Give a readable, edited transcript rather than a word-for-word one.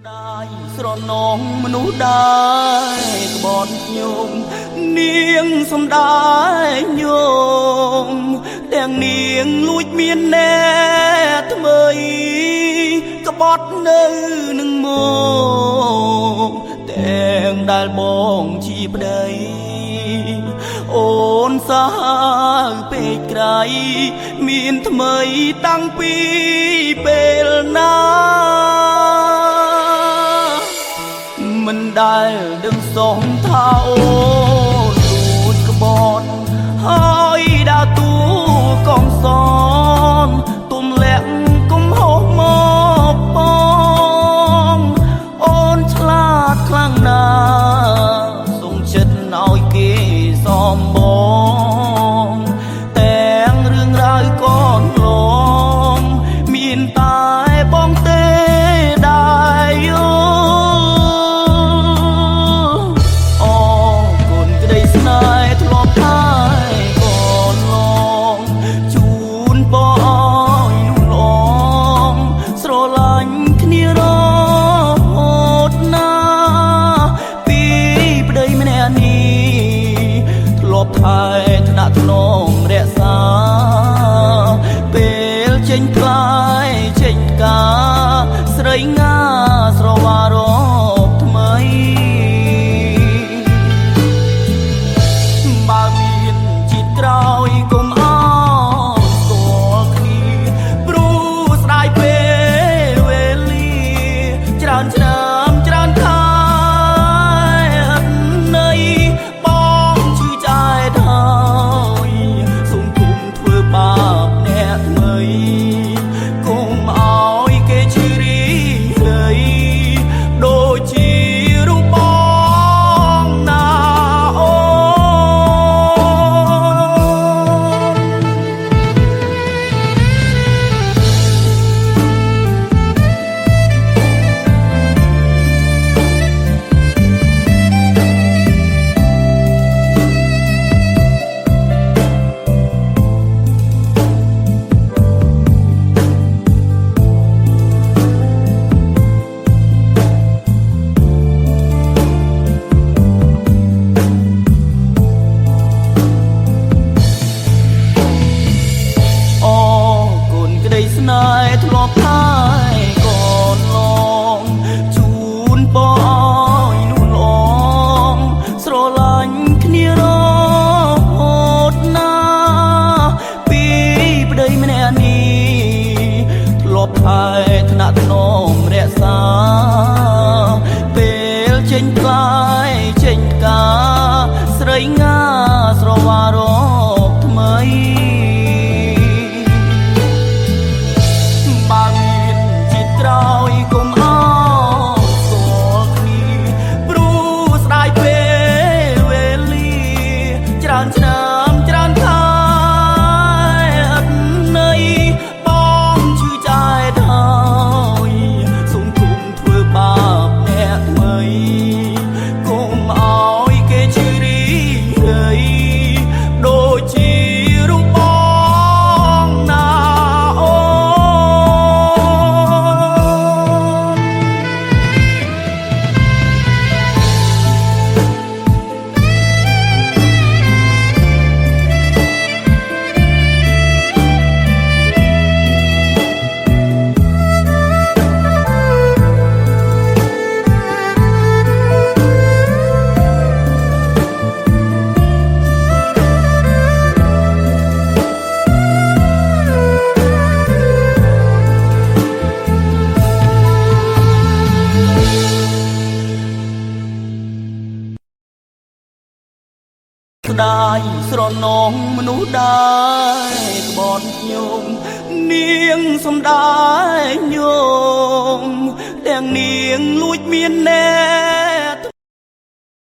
ได้ស្រនងមនុស្សដែរក្បត់ញោមនាងសំដែរញោមទាំងនាងលួចមានណែថ្មីក្បត់នៅនឹងមកទាំងដែលបងជាប្តីអូនសាហាវពេកក្រៃមានថ្មីតាំងពីពេលណាមិនដែលដឹងសងថាអូនលួចក្បត់ហើយដើរទូកំសនទុំលាក់គុំហោះមកបងអូនឆ្លាតខ្លាំងណាស់សុំចិត្តឲ្យគេសមបងទាំងរឿងរ៉ាវកូនលងមានតែបងទេដែរយោហើយថ្នាក់ថ្នមរក្សាពេលចេញផ្លាយចេញការស្រីងាស្រវារកថ្មីបើមានជាតិក្រោយកុំអោស្គាល់គ្នាព្រោះស្ដាយពេលវេលាច្រើនឆ្នាំច្រើនខែធ្លាប់ហើយកូនឡងជូនបងនោះឡងស្រឡាញ់គ្នារហូតណាពីប្តីម្នាក់នេះធ្លាប់ហើយថ្នាក់ថ្នមរក្សាពេលចេញផ្លាយចេញការស្រីងាស្រវារកថ្មីក្រោយកុំអោស្គាល់គ្នាព្រោះស្ដាយពេលវេលាច្រើនឆ្នាំច្រើនខែអត់ន័យបងឈឺใจហើយសូមគុំធ្វើបាបអ្នកថ្មីគុំឲ្យគេឈឺរីហើយដូចជារូបបងណាស្ដាយស្រនងមនុស្សដែរក្បត់ញោមនាងសំដែរញោមទាំងនាងលួចមានណែ